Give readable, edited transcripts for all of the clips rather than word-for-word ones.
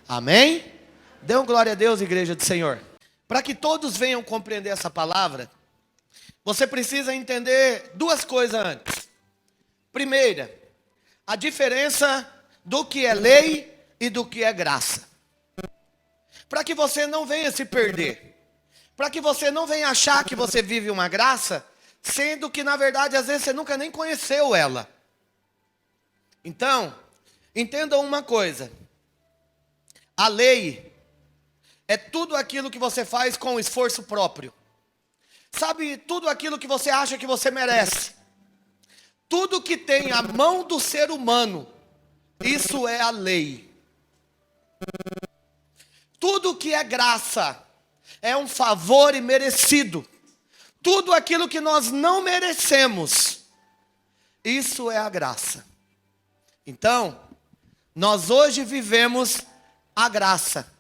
Amém? Dê um glória a Deus, igreja do Senhor. Para que todos venham compreender essa palavra, você precisa entender duas coisas antes. Primeira, a diferença do que é lei e do que é graça. Para que você não venha se perder. Para que você não venha achar que você vive uma graça, sendo que na verdade às vezes você nunca nem conheceu ela. Então, entendam uma coisa. A lei é tudo aquilo que você faz com esforço próprio. Sabe, tudo aquilo que você acha que você merece. Tudo que tem a mão do ser humano, isso é a lei. Tudo que é graça é um favor imerecido. Tudo aquilo que nós não merecemos, isso é a graça. Então, nós hoje vivemos a graça.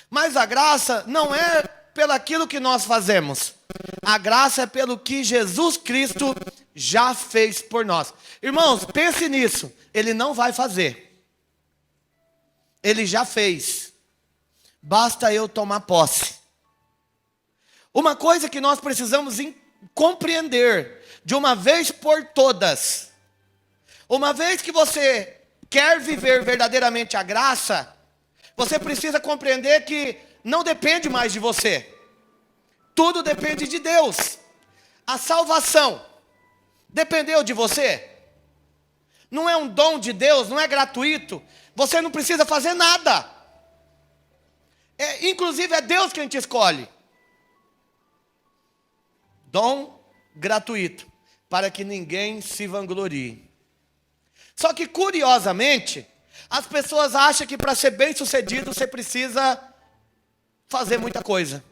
Mas a graça não é pelaquilo que nós fazemos. A graça é pelo que Jesus Cristo já fez por nós. Irmãos, pense nisso. Ele não vai fazer. Ele já fez. Basta eu tomar posse. Uma coisa que nós precisamos compreender de uma vez por todas. Uma vez que você quer viver verdadeiramente a graça, você precisa compreender que não depende mais de você. Tudo depende de Deus. A salvação dependeu de você? Não é um dom de Deus, não é gratuito. Você não precisa fazer nada. Inclusive é Deus quem te escolhe. Dom gratuito, para que ninguém se vanglorie. Só que curiosamente, as pessoas acham que para ser bem sucedido você precisa fazer muita coisa.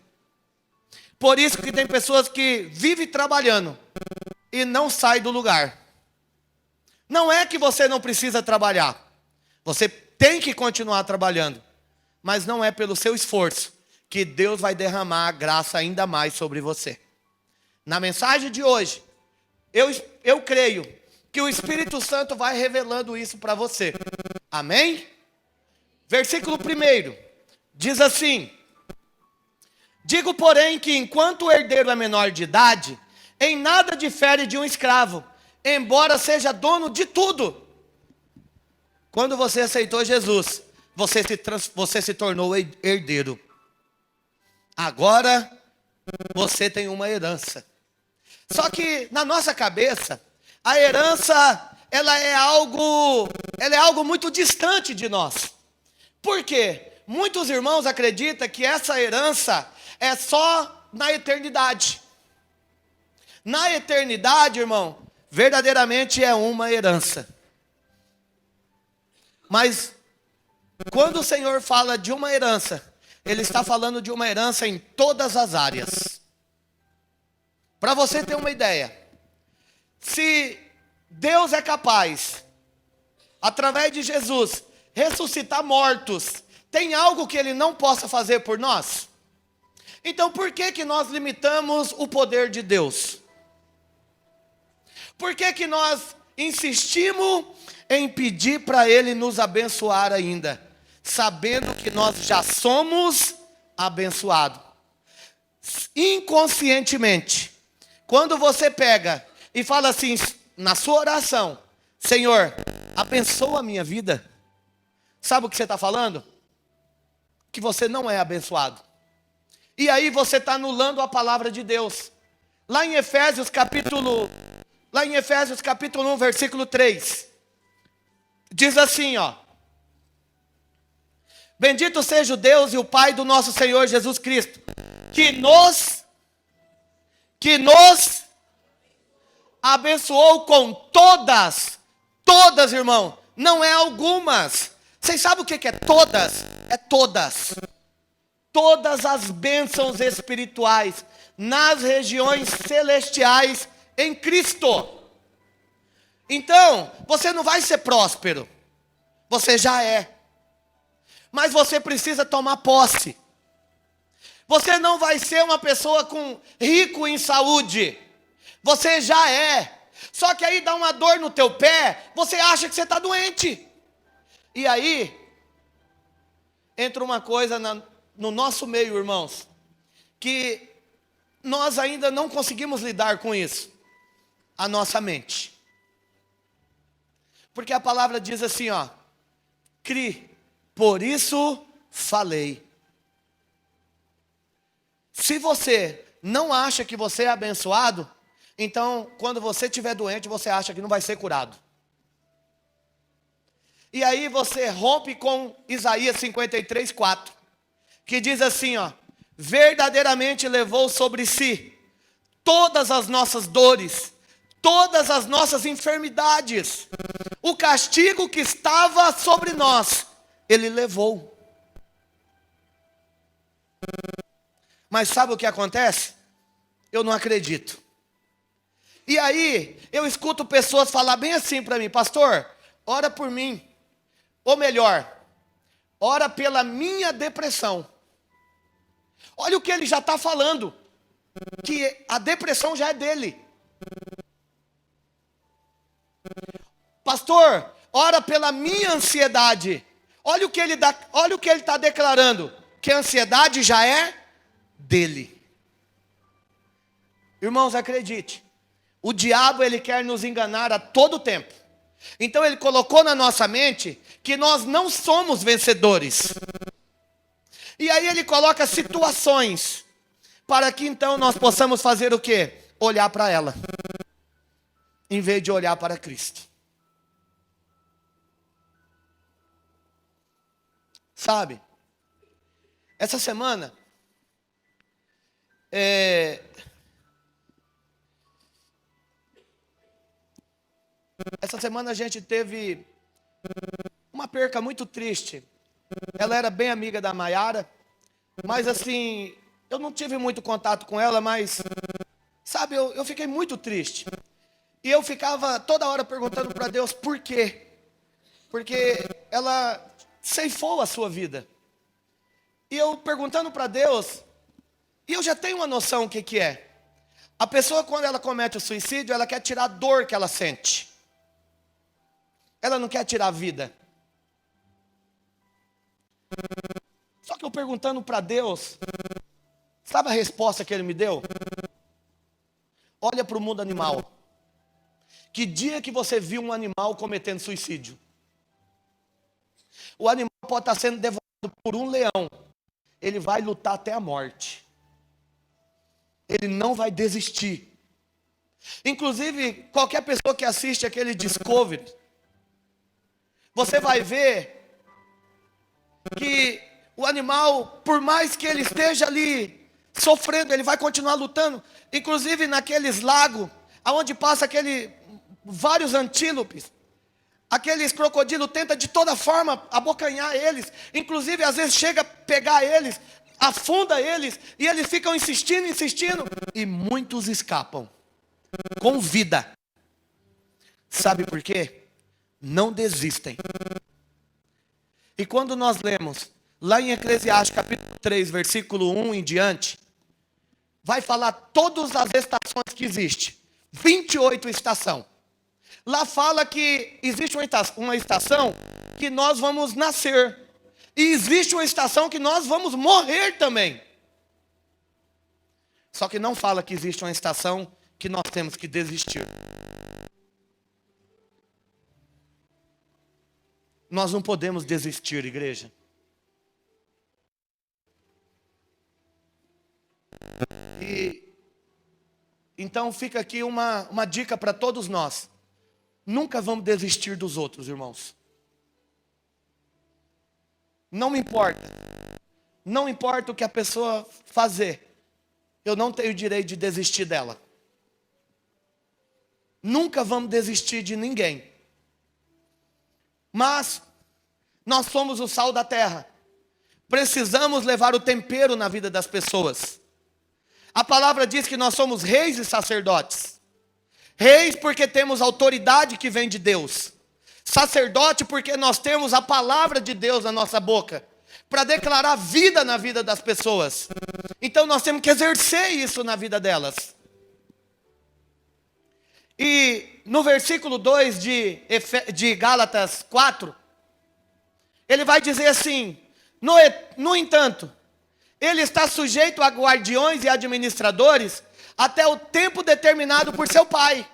Por isso que tem pessoas que vivem trabalhando e não saem do lugar. Não é que você não precisa trabalhar. Você tem que continuar trabalhando. Mas não é pelo seu esforço que Deus vai derramar a graça ainda mais sobre você. Na mensagem de hoje, eu creio que o Espírito Santo vai revelando isso para você. Amém? Versículo 1 diz assim: digo, porém, que enquanto o herdeiro é menor de idade, em nada difere de um escravo, embora seja dono de tudo. Quando você aceitou Jesus, você se tornou herdeiro. Agora, você tem uma herança. Só que na nossa cabeça, a herança, ela é algo muito distante de nós. Por quê? Muitos irmãos acreditam que essa herança é só na eternidade. Na eternidade, irmão, verdadeiramente é uma herança. Mas quando o Senhor fala de uma herança, Ele está falando de uma herança em todas as áreas. Para você ter uma ideia, se Deus é capaz, através de Jesus, ressuscitar mortos, tem algo que Ele não possa fazer por nós? Então por que nós limitamos o poder de Deus? Por que nós insistimos em pedir para Ele nos abençoar ainda, sabendo que nós já somos abençoados? Inconscientemente, quando você pega e fala assim na sua oração: Senhor, abençoa a minha vida. Sabe o que você está falando? Que você não é abençoado. E aí você está anulando a palavra de Deus. Lá em Efésios capítulo 1, versículo 3. Diz assim, ó: bendito seja o Deus e o Pai do nosso Senhor Jesus Cristo, que nos abençoou com todas, irmão, não é algumas. Vocês sabem o que é todas? É todas. Todas as bênçãos espirituais nas regiões celestiais em Cristo. Então, você não vai ser próspero. Você já é. Mas você precisa tomar posse. Você não vai ser uma pessoa rico em saúde. Você já é. Só que aí dá uma dor no teu pé, você acha que você está doente. E aí, entra uma coisa no nosso meio, irmãos, que nós ainda não conseguimos lidar com isso. A nossa mente. Porque a palavra diz assim, ó. Cri, por isso falei. Se você não acha que você é abençoado, então quando você estiver doente, você acha que não vai ser curado. E aí você rompe com Isaías 53:4, que diz assim, ó. Verdadeiramente levou sobre si todas as nossas dores, todas as nossas enfermidades. O castigo que estava sobre nós, Ele levou. Mas sabe o que acontece? Eu não acredito. E aí, eu escuto pessoas falar bem assim para mim, pastor, ora por mim. Ou melhor, ora pela minha depressão. Olha o que ele já está falando, que a depressão já é dele. Pastor, ora pela minha ansiedade. Olha o que ele está declarando, que a ansiedade já é dele. Irmãos, acredite, o diabo ele quer nos enganar a todo tempo. Então ele colocou na nossa mente que nós não somos vencedores. E aí ele coloca situações para que então nós possamos fazer o quê? Olhar para ela, em vez de olhar para Cristo. Sabe, essa semana, a gente teve uma perca muito triste. Ela era bem amiga da Maiara, mas assim, eu não tive muito contato com ela, mas, sabe, eu fiquei muito triste. E eu ficava toda hora perguntando para Deus por quê. Porque ela ceifou a sua vida. E eu perguntando para Deus, e eu já tenho uma noção o que é. A pessoa, quando ela comete o suicídio, ela quer tirar a dor que ela sente. Ela não quer tirar a vida. Só que eu perguntando para Deus, sabe a resposta que Ele me deu? Olha para o mundo animal. Que dia que você viu um animal cometendo suicídio? O animal pode estar sendo devorado por um leão. Ele vai lutar até a morte. Ele não vai desistir. Inclusive, qualquer pessoa que assiste aquele Discovery, você vai ver que o animal, por mais que ele esteja ali sofrendo, ele vai continuar lutando. Inclusive naqueles lagos, aonde passa vários antílopes, aqueles crocodilos tentam de toda forma abocanhar eles. Inclusive às vezes chega a pegar eles, afunda eles, e eles ficam insistindo, e muitos escapam com vida. Sabe por quê? Não desistem. E quando nós lemos lá em Eclesiastes capítulo 3, versículo 1 em diante, vai falar todas as estações que existem. 28 estações. Lá fala que existe uma estação que nós vamos nascer. E existe uma estação que nós vamos morrer também. Só que não fala que existe uma estação que nós temos que desistir. Nós não podemos desistir, igreja. E então fica aqui uma dica para todos nós. Nunca vamos desistir dos outros, irmãos. Não me importa. Não importa o que a pessoa fazer. Eu não tenho direito de desistir dela. Nunca vamos desistir de ninguém. Mas nós somos o sal da terra. Precisamos levar o tempero na vida das pessoas. A palavra diz que nós somos reis e sacerdotes. Reis porque temos autoridade que vem de Deus. Sacerdote porque nós temos a palavra de Deus na nossa boca, para declarar vida na vida das pessoas. Então nós temos que exercer isso na vida delas. E no versículo 2 de Gálatas 4, ele vai dizer assim: No entanto, ele está sujeito a guardiões e administradores até o tempo determinado por seu pai.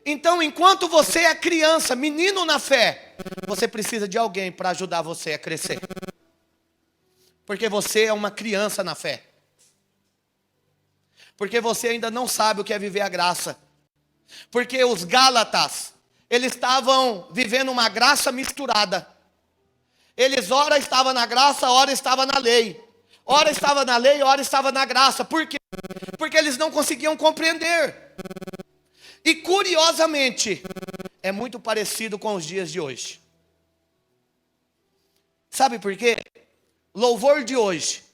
Então, enquanto você é criança, menino na fé, você precisa de alguém para ajudar você a crescer. Porque você é uma criança na fé. Porque você ainda não sabe o que é viver a graça. Porque os Gálatas, eles estavam vivendo uma graça misturada. Eles ora estavam na graça, ora estavam na lei. Ora estava na lei, ora estava na graça. Por quê? Porque eles não conseguiam compreender. E curiosamente, é muito parecido com os dias de hoje. Sabe por quê? Louvor de hoje.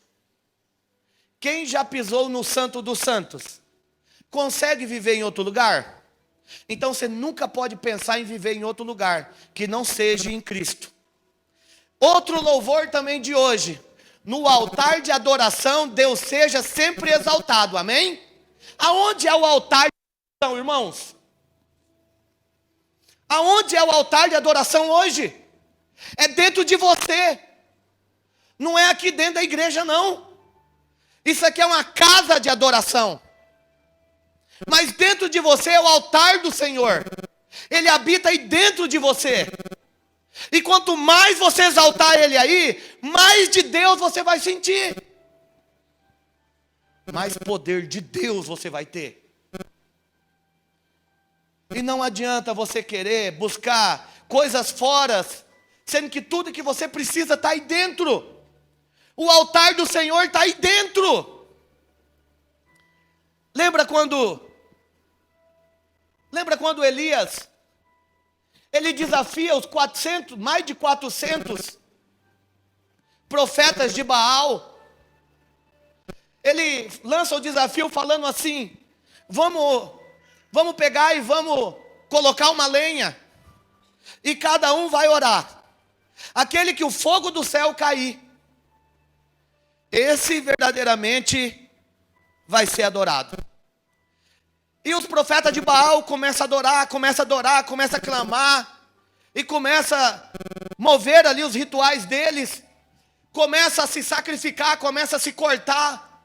Quem já pisou no Santo dos Santos, consegue viver em outro lugar? Então você nunca pode pensar em viver em outro lugar que não seja em Cristo. Outro louvor também de hoje. No altar de adoração, Deus seja sempre exaltado. Amém? Aonde é o altar de adoração, irmãos? Aonde é o altar de adoração hoje? É dentro de você. Não é aqui dentro da igreja, não. Isso aqui é uma casa de adoração. Mas dentro de você é o altar do Senhor. Ele habita aí dentro de você. E quanto mais você exaltar Ele aí, mais de Deus você vai sentir. Mais poder de Deus você vai ter. E não adianta você querer buscar coisas fora, sendo que tudo que você precisa está aí dentro. O altar do Senhor está aí dentro. Lembra quando Elias, ele desafia os 400, mais de 400 profetas de Baal. Ele lança o desafio falando assim: vamos pegar e vamos colocar uma lenha, e cada um vai orar. Aquele que o fogo do céu cair, esse verdadeiramente vai ser adorado. E os profetas de Baal começam a adorar, começam a clamar, e começa a mover ali os rituais deles, começa a se sacrificar, começa a se cortar,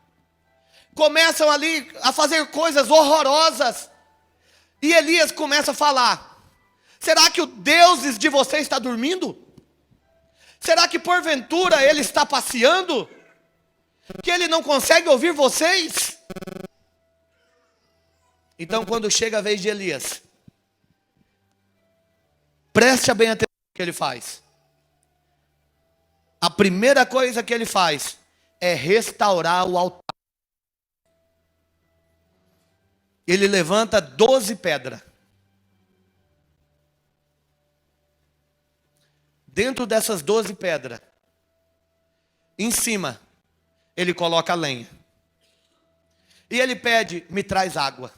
começam ali a fazer coisas horrorosas. E Elias começa a falar: será que o Deus de vocês está dormindo? Será que porventura ele está passeando? Que ele não consegue ouvir vocês? Então, quando chega a vez de Elias, preste bem atenção no que ele faz. A primeira coisa que ele faz é restaurar o altar. Ele levanta 12 pedras. Dentro dessas 12 pedras, em cima, ele coloca a lenha. E ele pede: me traz água.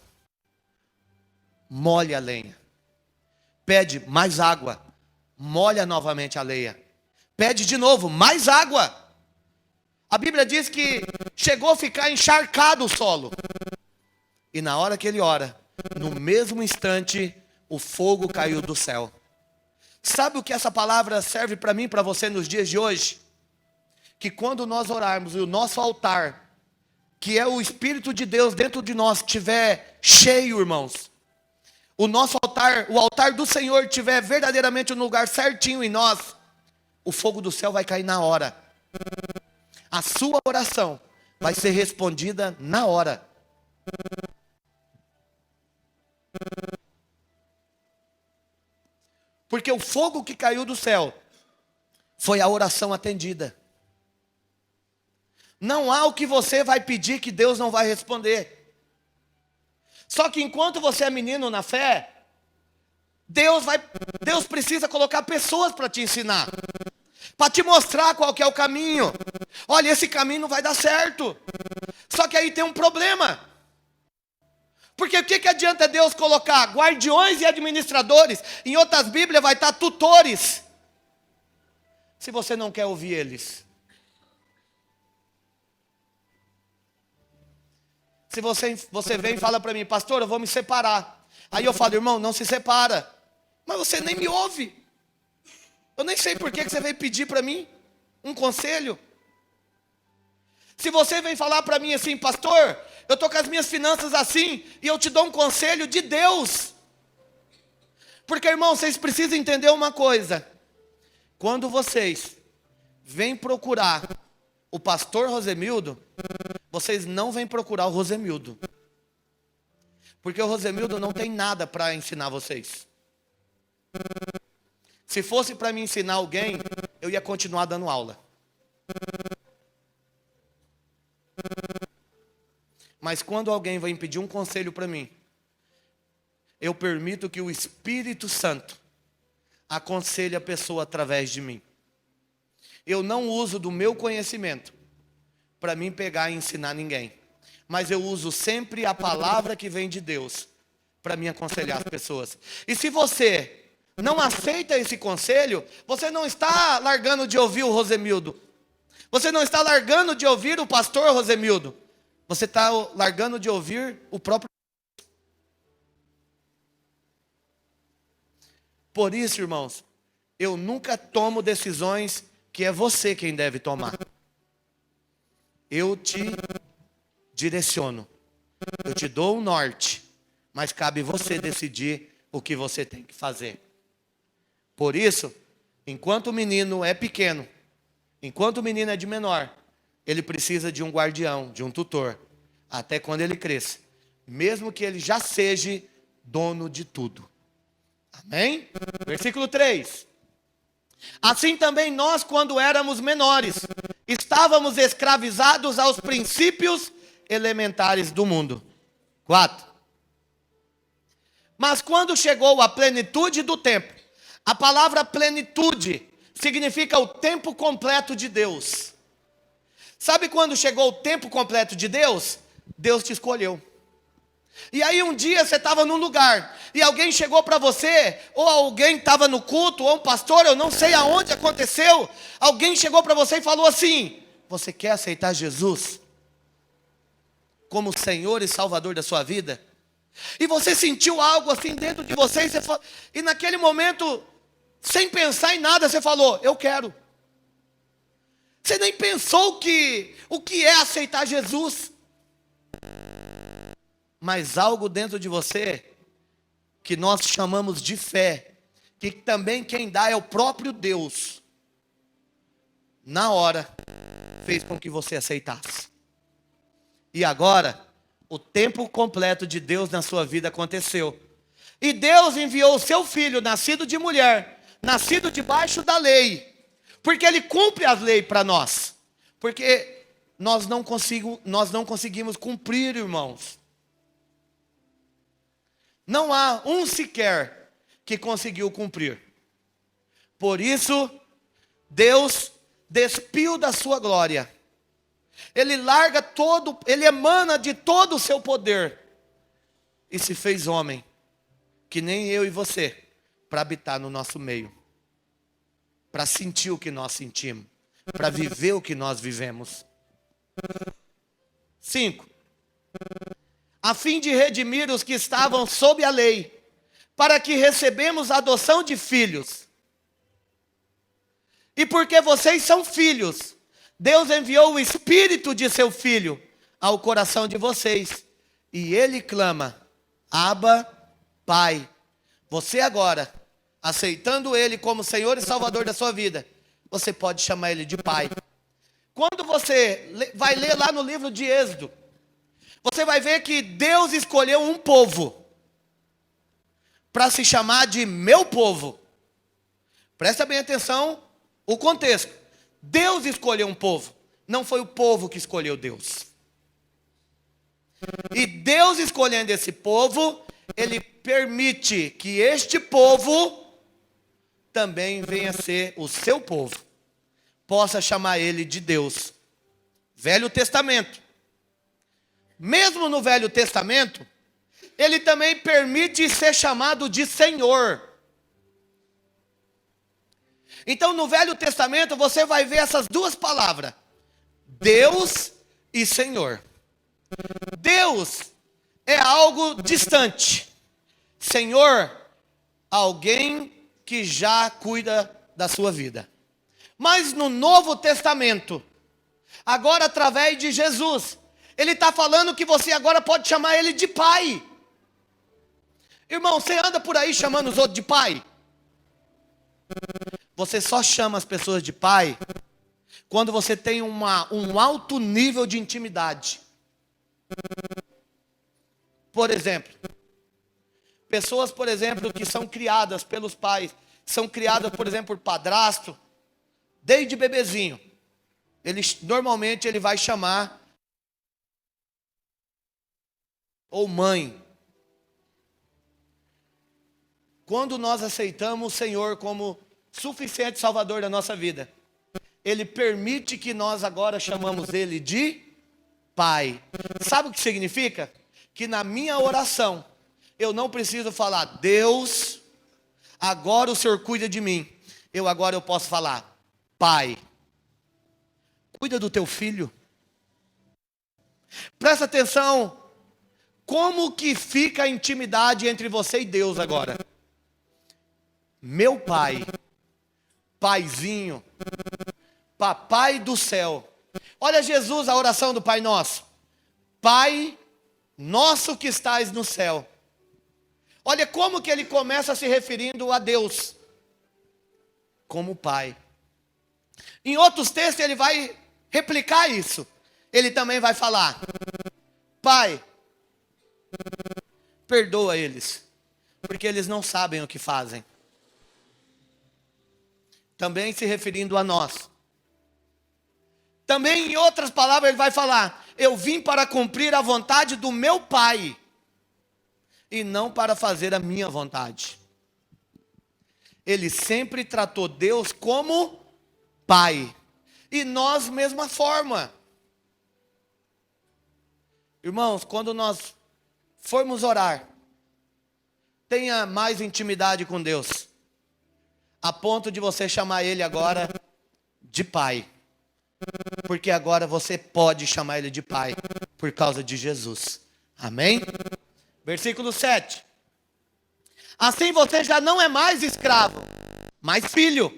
Molha a lenha. Pede mais água. Molha novamente a lenha. Pede de novo mais água. A Bíblia diz que chegou a ficar encharcado o solo. E na hora que ele ora, no mesmo instante, o fogo caiu do céu. Sabe o que essa palavra serve para mim e para você nos dias de hoje? Que quando nós orarmos e o nosso altar, que é o Espírito de Deus dentro de nós, estiver cheio, irmãos, o nosso altar, o altar do Senhor estiver verdadeiramente no lugar certinho em nós, o fogo do céu vai cair na hora. A sua oração vai ser respondida na hora. Porque o fogo que caiu do céu foi a oração atendida. Não há o que você vai pedir que Deus não vai responder. Só que enquanto você é menino na fé, Deus precisa colocar pessoas para te ensinar, para te mostrar qual que é o caminho. Olha, esse caminho não vai dar certo. Só que aí tem um problema. Porque o que adianta Deus colocar guardiões e administradores? Em outras Bíblias vai estar tutores, se você não quer ouvir eles. Se você vem e fala para mim: pastor, eu vou me separar. Aí eu falo: irmão, não se separa. Mas você nem me ouve. Eu nem sei por que você veio pedir para mim um conselho. Se você vem falar para mim assim, pastor, eu estou com as minhas finanças assim, e eu te dou um conselho de Deus. Porque, irmão, vocês precisam entender uma coisa. Quando vocês vêm procurar o pastor Rosemildo, vocês não vêm procurar o Rosemildo. Porque o Rosemildo não tem nada para ensinar vocês. Se fosse para me ensinar alguém, eu ia continuar dando aula. Mas quando alguém vem pedir um conselho para mim, eu permito que o Espírito Santo aconselhe a pessoa através de mim. Eu não uso do meu conhecimento para mim pegar e ensinar ninguém. Mas eu uso sempre a palavra que vem de Deus para me aconselhar as pessoas. E se você não aceita esse conselho, você não está largando de ouvir o Rosemildo. Você não está largando de ouvir o pastor Rosemildo. Você está largando de ouvir o próprio. Por isso, irmãos, eu nunca tomo decisões que é você quem deve tomar. Eu te direciono. Eu te dou o norte. Mas cabe você decidir o que você tem que fazer. Por isso, enquanto o menino é pequeno, enquanto o menino é de menor, ele precisa de um guardião, de um tutor, até quando ele cresça, mesmo que ele já seja dono de tudo. Amém? Versículo 3. Assim também nós, quando éramos menores, estávamos escravizados aos princípios elementares do mundo. 4. Mas quando chegou a plenitude do tempo, a palavra plenitude significa o tempo completo de Deus. Sabe quando chegou o tempo completo de Deus? Deus te escolheu. E aí um dia você estava num lugar, e alguém chegou para você, ou alguém estava no culto, ou um pastor, eu não sei aonde aconteceu, alguém chegou para você e falou assim, você quer aceitar Jesus como Senhor e Salvador da sua vida? E você sentiu algo assim dentro de você, e naquele momento, sem pensar em nada, você falou, eu quero. Você nem pensou o que é aceitar Jesus. Mas algo dentro de você, que nós chamamos de fé, que também quem dá é o próprio Deus, na hora, fez com que você aceitasse. E agora, o tempo completo de Deus na sua vida aconteceu. E Deus enviou o seu filho, nascido de mulher, nascido debaixo da lei, porque ele cumpre as leis para nós. Porque nós não conseguimos cumprir, irmãos. Não há um sequer que conseguiu cumprir. Por isso, Deus despiu da sua glória. Ele larga todo, ele emana de todo o seu poder. E se fez homem, que nem eu e você, para habitar no nosso meio. Para sentir o que nós sentimos. Para viver o que nós vivemos. 5. A fim de redimir os que estavam sob a lei, para que recebemos a adoção de filhos. E porque vocês são filhos, Deus enviou o Espírito de seu Filho ao coração de vocês. E Ele clama, Abba, Pai. Você agora, aceitando Ele como Senhor e Salvador da sua vida, você pode chamar Ele de Pai. Quando você vai ler lá no livro de Êxodo, você vai ver que Deus escolheu um povo para se chamar de meu povo. Presta bem atenção o contexto. Deus escolheu um povo, não foi o povo que escolheu Deus. E Deus escolhendo esse povo, Ele permite que este povo também venha a ser o seu povo. Possa chamar Ele de Deus. Velho Testamento. Mesmo no Velho Testamento, Ele também permite ser chamado de Senhor. Então no Velho Testamento você vai ver essas duas palavras, Deus e Senhor. Deus é algo distante. Senhor, alguém que já cuida da sua vida. Mas no Novo Testamento, Agora, através de Jesus, Ele está falando que você agora pode chamar Ele de Pai. Irmão, você anda por aí chamando os outros de Pai? Você só chama as pessoas de Pai quando você tem um alto nível de intimidade. Por exemplo, pessoas, por exemplo, que são criadas pelos pais, são criadas, por exemplo, por padrasto, desde bebezinho. Normalmente ele vai chamar ou mãe. Quando nós aceitamos o Senhor como suficiente Salvador da nossa vida, Ele permite que nós agora chamamos Ele de Pai. Sabe o que significa? Que na minha oração, eu não preciso falar, Deus, agora o Senhor cuida de mim. Agora eu posso falar, Pai, cuida do teu filho. Presta atenção, como que fica a intimidade entre você e Deus agora? Meu Pai, Paizinho, Papai do céu. Olha Jesus, a oração do Pai Nosso. Pai nosso que estás no céu. Olha como que ele começa se referindo a Deus. Como Pai. Em outros textos ele vai replicar isso. Ele também vai falar, Pai, perdoa eles, porque eles não sabem o que fazem. Também se referindo a nós. Também em outras palavras ele vai falar, eu vim para cumprir a vontade do meu Pai, e não para fazer a minha vontade. Ele sempre tratou Deus como Pai, e nós mesma forma. Irmãos, quando nós formos orar, tenha mais intimidade com Deus, a ponto de você chamar Ele agora de Pai. Porque agora você pode chamar Ele de Pai, por causa de Jesus. Amém? Versículo 7. Assim você já não é mais escravo, mas filho.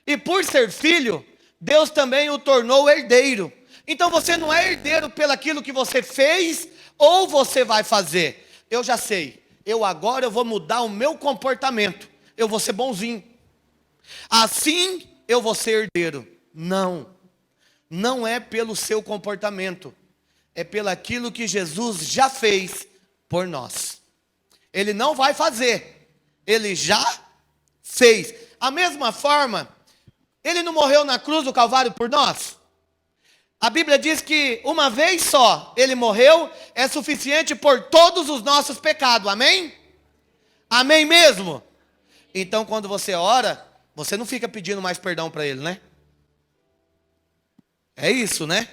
E por ser filho, Deus também o tornou herdeiro. Então você não é herdeiro pelaquilo que você fez ou você vai fazer. Eu já sei, agora eu vou mudar o meu comportamento. Eu vou ser bonzinho. Assim eu vou ser herdeiro. Não é pelo seu comportamento. É pelo aquilo que Jesus já fez por nós. Ele não vai fazer. Ele já fez. A mesma forma, Ele não morreu na cruz do Calvário por nós? A Bíblia diz que uma vez só Ele morreu, é suficiente por todos os nossos pecados. Amém? Amém mesmo? Então quando você ora, você não fica pedindo mais perdão para Ele, né? É isso, né?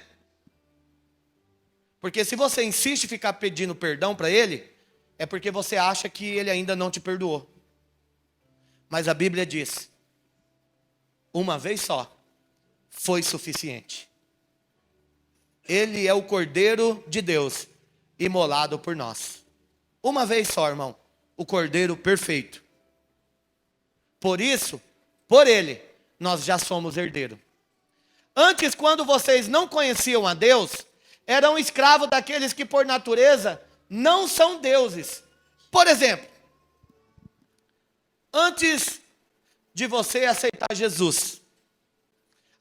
Porque se você insiste em ficar pedindo perdão para Ele, é porque você acha que Ele ainda não te perdoou. Mas a Bíblia diz, uma vez só, foi suficiente. Ele é o Cordeiro de Deus, imolado por nós. Uma vez só, irmão, o Cordeiro perfeito. Por isso, por Ele, nós já somos herdeiros. Antes, quando vocês não conheciam a Deus, eram escravos daqueles que por natureza não são deuses. Por exemplo, antes de você aceitar Jesus,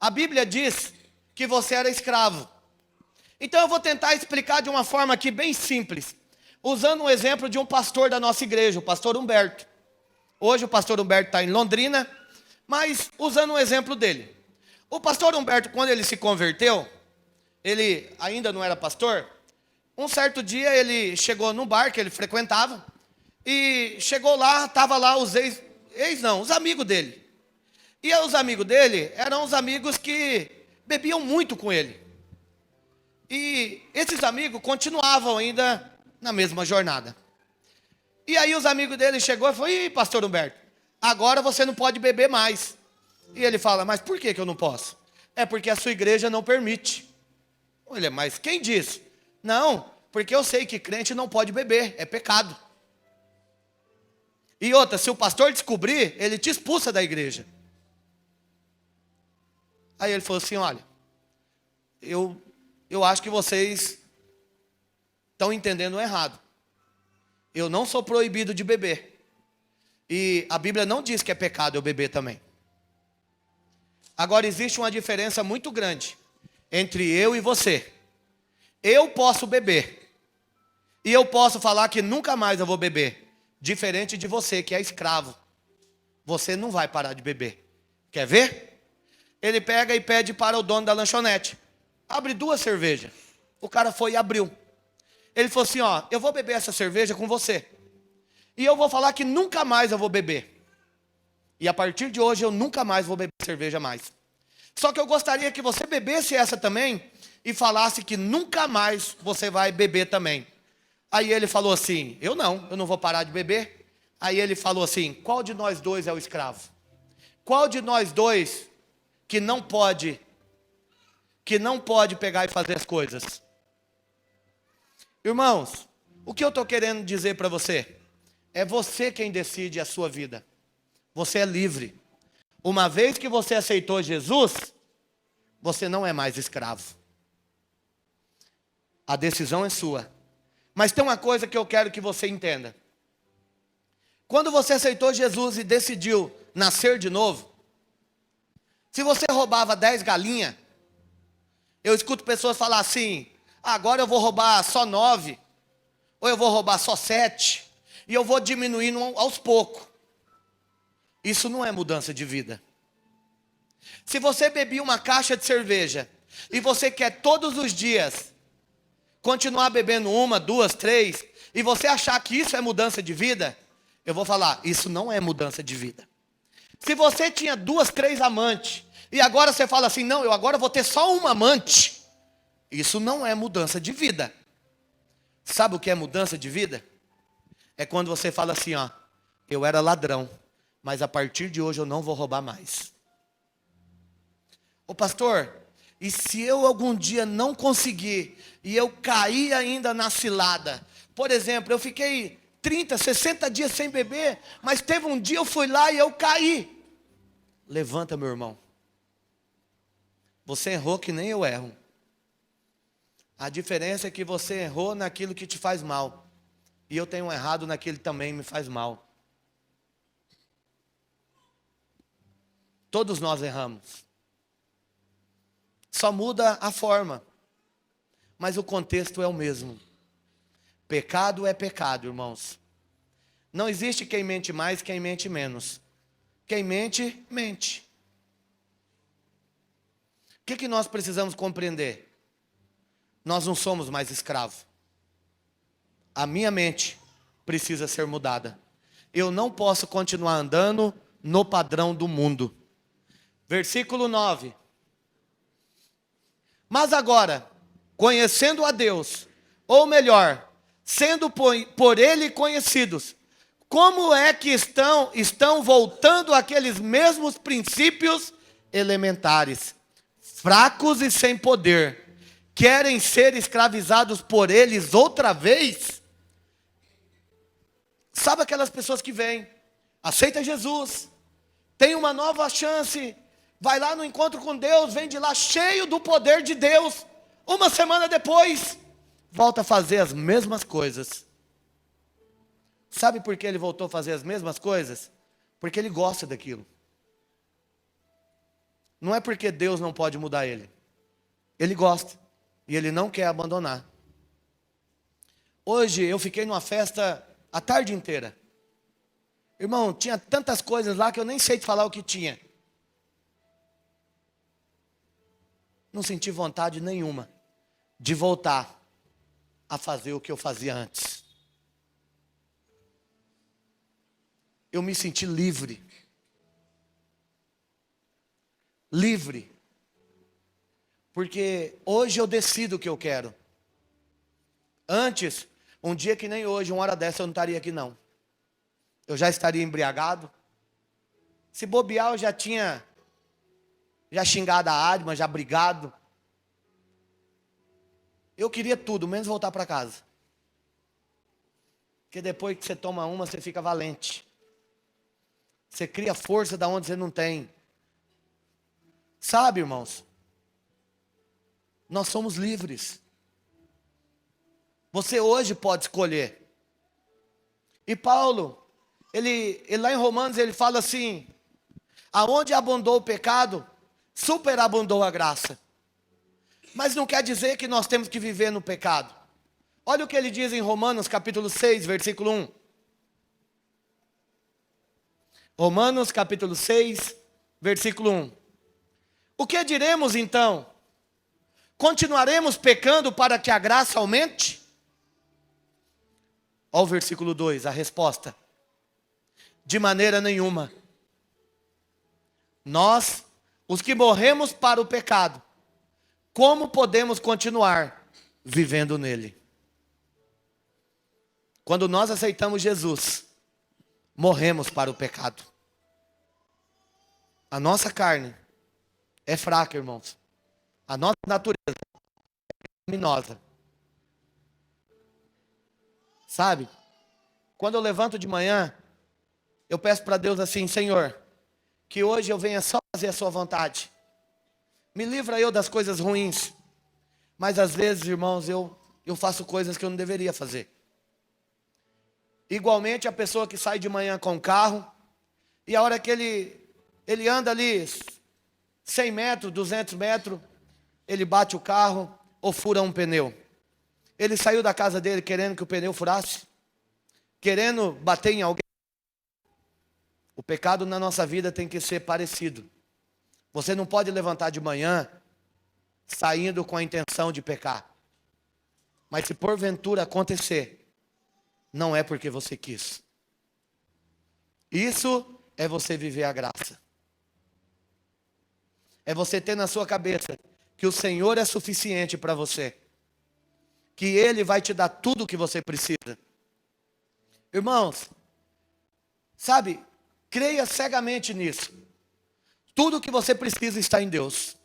a Bíblia diz que você era escravo. Então eu vou tentar explicar de uma forma aqui bem simples, usando um exemplo de um pastor da nossa igreja, o pastor Humberto. Hoje o pastor Humberto está em Londrina, mas usando um exemplo dele. O pastor Humberto, quando ele se converteu, ele ainda não era pastor. Um certo dia ele chegou num bar que ele frequentava, e chegou lá, estava lá os os amigos dele. E os amigos dele eram os amigos que bebiam muito com ele. E esses amigos continuavam ainda na mesma jornada. E aí os amigos dele chegou e falou, ih, pastor Humberto, agora você não pode beber mais. E ele fala, mas por que eu não posso? É porque a sua igreja não permite. Olha, mas quem disse? Não, porque eu sei que crente não pode beber, é pecado. E outra, se o pastor descobrir, ele te expulsa da igreja. Aí ele falou assim, olha, eu acho que vocês estão entendendo errado. Eu não sou proibido de beber. E a Bíblia não diz que é pecado eu beber também. Agora existe uma diferença muito grande entre eu e você. Eu posso beber. E eu posso falar que nunca mais eu vou beber. Diferente de você que é escravo. Você não vai parar de beber. Quer ver? Ele pega e pede para o dono da lanchonete: abre 2 cervejas. O cara foi e abriu. Ele falou assim: ó, eu vou beber essa cerveja com você. E eu vou falar que nunca mais eu vou beber. E a partir de hoje eu nunca mais vou beber cerveja mais. Só que eu gostaria que você bebesse essa também e falasse que nunca mais você vai beber também. Aí ele falou assim: eu não vou parar de beber. Aí ele falou assim: qual de nós dois é o escravo? Qual de nós dois que não pode pegar e fazer as coisas? Irmãos, o que eu estou querendo dizer para você? É você quem decide a sua vida. Você é livre. Uma vez que você aceitou Jesus, você não é mais escravo. A decisão é sua. Mas tem uma coisa que eu quero que você entenda. Quando você aceitou Jesus e decidiu nascer de novo, se você roubava 10 galinhas, eu escuto pessoas falar assim: agora eu vou roubar só 9, ou eu vou roubar só 7, e eu vou diminuindo aos poucos. Isso não é mudança de vida. Se você bebia uma caixa de cerveja, e você quer todos os dias continuar bebendo 1, 2, 3, e você achar que isso é mudança de vida, eu vou falar: isso não é mudança de vida. Se você tinha 2, 3 amantes, e agora você fala assim: não, eu agora vou ter só uma amante, isso não é mudança de vida. Sabe o que é mudança de vida? É quando você fala assim: ó, eu era ladrão, mas a partir de hoje eu não vou roubar mais. Ô pastor, e se eu algum dia não conseguir, e eu cair ainda na cilada? Por exemplo, eu fiquei 30, 60 dias sem beber, mas teve um dia eu fui lá e eu caí. Levanta, meu irmão. Você errou que nem eu erro. A diferença é que você errou naquilo que te faz mal, e eu tenho errado naquilo que também me faz mal. Todos nós erramos. Só muda a forma, mas o contexto é o mesmo. Pecado é pecado, irmãos. Não existe quem mente mais, quem mente menos. Quem mente, mente. O que nós precisamos compreender? Nós não somos mais escravos. A minha mente precisa ser mudada. Eu não posso continuar andando no padrão do mundo. Versículo 9. Mas agora, conhecendo a Deus, ou melhor, sendo por Ele conhecidos, como é que estão voltando àqueles mesmos princípios elementares, fracos e sem poder? Querem ser escravizados por eles outra vez? Sabe aquelas pessoas que vêm, aceita Jesus, tem uma nova chance, vai lá no encontro com Deus, vem de lá cheio do poder de Deus. Uma semana depois, volta a fazer as mesmas coisas. Sabe por que ele voltou a fazer as mesmas coisas? Porque ele gosta daquilo. Não é porque Deus não pode mudar ele. Ele gosta. E ele não quer abandonar. Hoje eu fiquei numa festa a tarde inteira. Irmão, tinha tantas coisas lá que eu nem sei te falar o que tinha. Não senti vontade nenhuma de voltar a fazer o que eu fazia antes. Eu me senti livre. Livre. Porque hoje eu decido o que eu quero. Antes, um dia que nem hoje, 1h dessa, eu não estaria aqui não. Eu já estaria embriagado. Se bobear, eu já tinha xingado a Adma, já brigado. Eu queria tudo, menos voltar para casa. Porque depois que você toma uma, você fica valente. Você cria força da onde você não tem. Sabe, irmãos? Nós somos livres. Você hoje pode escolher. E Paulo, ele lá em Romanos, ele fala assim: aonde abundou o pecado, superabundou a graça. Mas não quer dizer que nós temos que viver no pecado. Olha o que ele diz em Romanos capítulo 6, versículo 1. Romanos capítulo 6, versículo 1. O que diremos então? Continuaremos pecando para que a graça aumente? Olha o versículo 2, a resposta. De maneira nenhuma. Nós, os que morremos para o pecado, como podemos continuar vivendo nele? Quando nós aceitamos Jesus, morremos para o pecado. A nossa carne é fraca, irmãos. A nossa natureza é pecaminosa. Sabe? Quando eu levanto de manhã, eu peço para Deus assim: Senhor, que hoje eu venha só fazer a sua vontade. Me livra eu das coisas ruins. Mas às vezes, irmãos, eu faço coisas que eu não deveria fazer. Igualmente a pessoa que sai de manhã com o carro, e a hora que ele anda ali 100 metros, 200 metros, ele bate o carro ou fura um pneu. Ele saiu da casa dele querendo que o pneu furasse, querendo bater em alguém. O pecado na nossa vida tem que ser parecido. Você não pode levantar de manhã saindo com a intenção de pecar. Mas se porventura acontecer, não é porque você quis. Isso é você viver a graça. É você ter na sua cabeça que o Senhor é suficiente para você. Que Ele vai te dar tudo o que você precisa. Irmãos, sabe, creia cegamente nisso. Tudo o que você precisa está em Deus.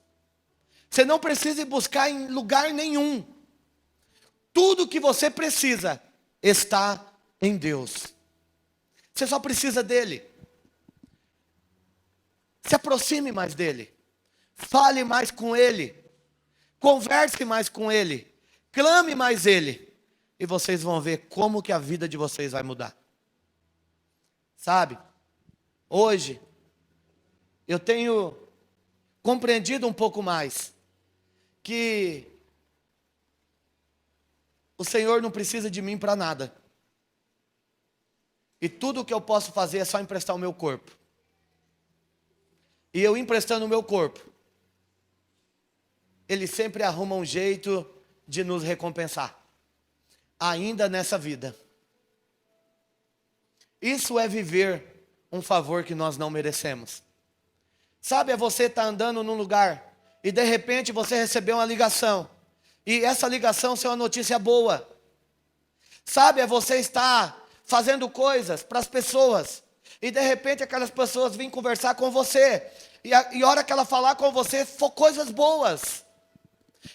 Você não precisa ir buscar em lugar nenhum. Tudo o que você precisa está em Deus. Você só precisa dEle. Se aproxime mais dEle. Fale mais com Ele. Converse mais com Ele. Clame mais Ele. E vocês vão ver como que a vida de vocês vai mudar. Sabe? Hoje, eu tenho compreendido um pouco mais que o Senhor não precisa de mim para nada. E tudo o que eu posso fazer é só emprestar o meu corpo. E eu emprestando o meu corpo, Ele sempre arruma um jeito de nos recompensar. Ainda nessa vida. Isso é viver um favor que nós não merecemos. Sabe, é você estar andando num lugar e de repente você recebeu uma ligação. E essa ligação ser uma notícia boa. Sabe, é você estar fazendo coisas para as pessoas. E de repente aquelas pessoas vêm conversar com você. E a hora que ela falar com você, for coisas boas.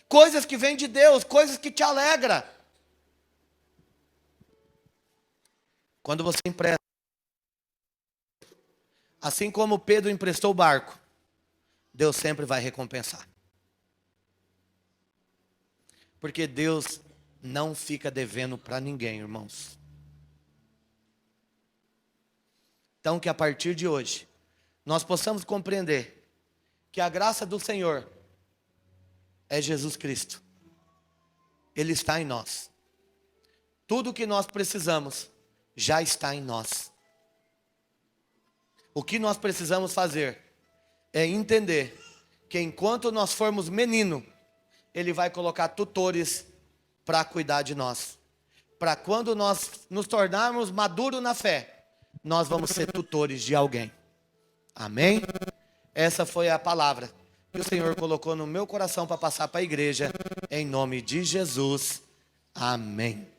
Coisas que vêm de Deus, coisas que te alegram. Quando você empresta. Assim como Pedro emprestou o barco, Deus sempre vai recompensar. Porque Deus não fica devendo para ninguém, irmãos. Então que a partir de hoje, nós possamos compreender que a graça do Senhor é Jesus Cristo. Ele está em nós. Tudo o que nós precisamos já está em nós. O que nós precisamos fazer é entender que enquanto nós formos menino, Ele vai colocar tutores para cuidar de nós. Para quando nós nos tornarmos maduros na fé, nós vamos ser tutores de alguém. Amém? Essa foi a palavra que o Senhor colocou no meu coração para passar para a igreja. Em nome de Jesus. Amém.